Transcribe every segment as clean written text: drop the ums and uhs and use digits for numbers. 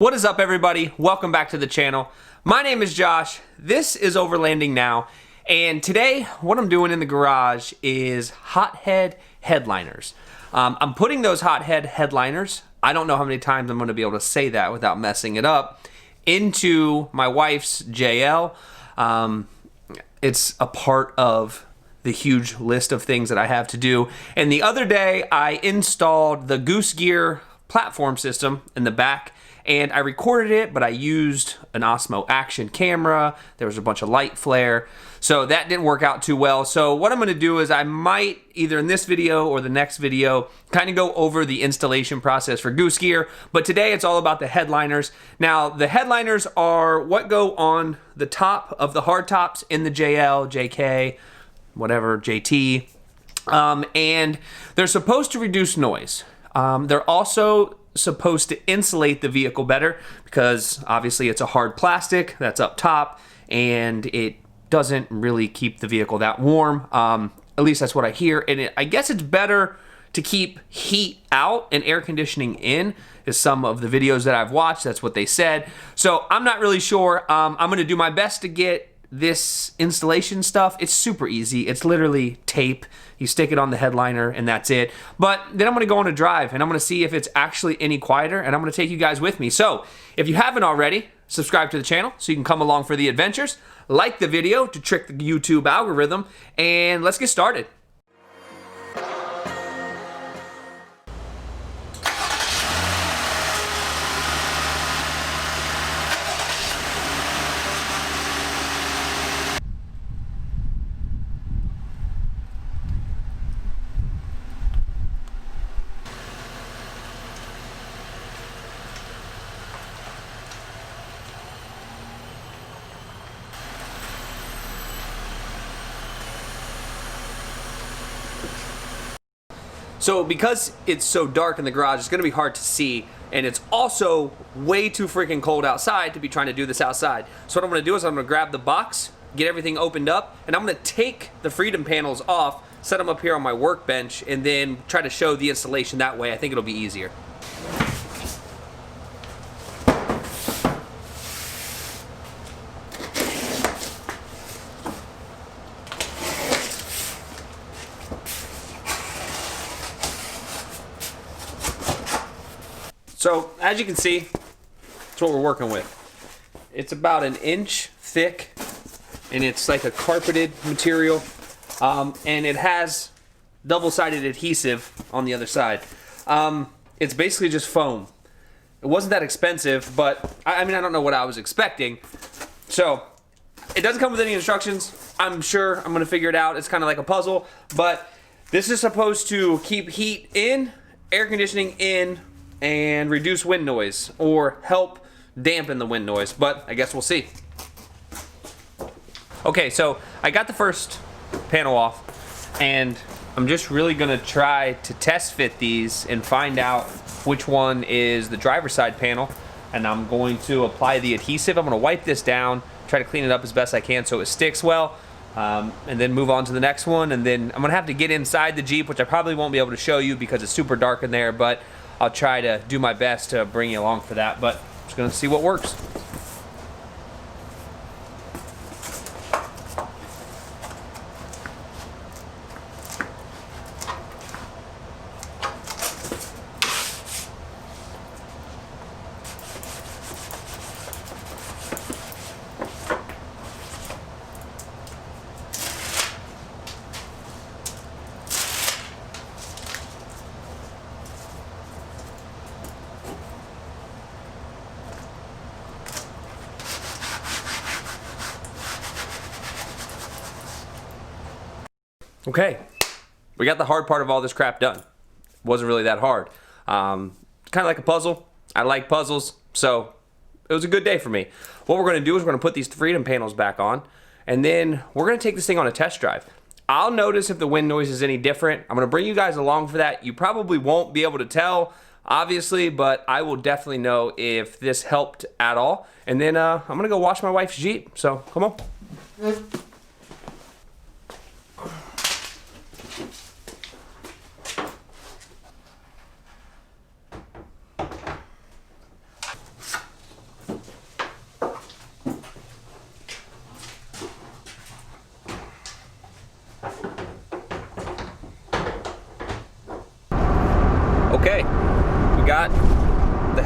What is up, everybody? Welcome back to the channel. My name is Josh. This is Overlanding Now, and today what I'm doing in the garage is hothead headliners. I'm putting those hothead headliners, I don't know how many times I'm going to be able to say that without messing it up, into my wife's JL. It's a part of the huge list of things that I have to do. And the other day I installed the Goose Gear platform system in the back, and I recorded it, but I used an Osmo Action camera. There was a bunch of light flare, so that didn't work out too well. So what I'm gonna do is I might, either in this video or the next video, kind of go over the installation process for Goose Gear, but today it's all about the headliners. Now, the headliners are what go on the top of the hardtops in the JL, JK, whatever, JT, and they're supposed to reduce noise. They're also supposed to insulate the vehicle better because obviously it's a hard plastic that's up top and it doesn't really keep the vehicle that warm. At least that's what I hear. And I guess it's better to keep heat out and air conditioning in, is some of the videos that I've watched. That's what they said. So I'm not really sure. I'm going to do my best to get this installation stuff. It's super easy. It's literally tape. You stick it on the headliner and that's it. But then I'm gonna go on a drive and I'm gonna see if it's actually any quieter, and I'm gonna take you guys with me. So if you haven't already, subscribe to the channel so you can come along for the adventures. Like the video to trick the YouTube algorithm, and let's get started. So because it's so dark in the garage, it's gonna be hard to see, and it's also way too freaking cold outside to be trying to do this outside. So what I'm gonna do is I'm gonna grab the box, get everything opened up, and I'm gonna take the freedom panels off, set them up here on my workbench, and then try to show the installation that way. I think it'll be easier. So, as you can see, that's what we're working with. It's about an inch thick, and it's like a carpeted material, and it has double-sided adhesive on the other side. It's basically just foam. It wasn't that expensive, but I mean, I don't know what I was expecting. So, it doesn't come with any instructions. I'm sure I'm gonna figure it out. It's kind of like a puzzle, but this is supposed to keep heat in, air conditioning in, and reduce wind noise, or help dampen the wind noise, but I guess we'll see. Okay, so I got the first panel off, and I'm just really gonna try to test fit these and find out which one is the driver's side panel, and I'm going to apply the adhesive. I'm gonna wipe this down, try to clean it up as best I can so it sticks well, and then move on to the next one, and then I'm gonna have to get inside the Jeep, which I probably won't be able to show you because it's super dark in there, but I'll try to do my best to bring you along for that, but I'm just gonna see what works. Okay, we got the hard part of all this crap done. Wasn't really that hard. Kind of like a puzzle. I like puzzles, so it was a good day for me. What we're gonna do is we're gonna put these freedom panels back on, and then we're gonna take this thing on a test drive. I'll notice if the wind noise is any different. I'm gonna bring you guys along for that. You probably won't be able to tell, obviously, but I will definitely know if this helped at all. And then I'm gonna go wash my wife's Jeep, so come on.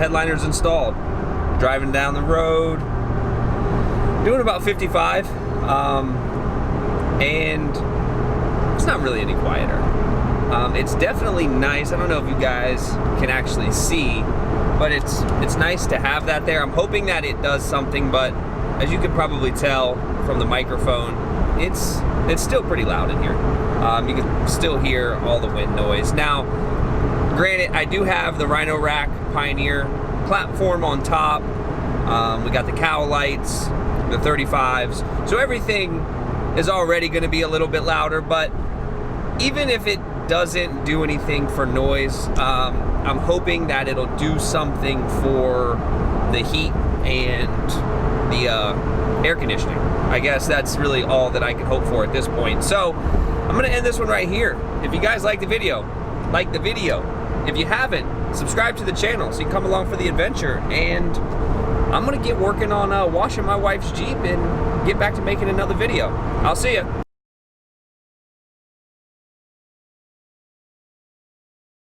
headliners installed. Driving down the road, doing about 55, and it's not really any quieter. It's definitely nice. I don't know if you guys can actually see, but it's nice to have that there. I'm hoping that it does something, but as you can probably tell from the microphone, it's still pretty loud in here. You can still hear all the wind noise. Now, granted, I do have the Rhino Rack Pioneer platform on top. We got the cowl lights, the 35s, so everything is already going to be a little bit louder. But even if it doesn't do anything for noise, I'm hoping that it'll do something for the heat and the air conditioning. I guess that's really all that I can hope for at this point. So I'm going to end this one right here. If you guys like the video, like the video. If you haven't, subscribe to the channel so you can come along for the adventure. And I'm gonna get working on washing my wife's Jeep and get back to making another video. I'll see ya.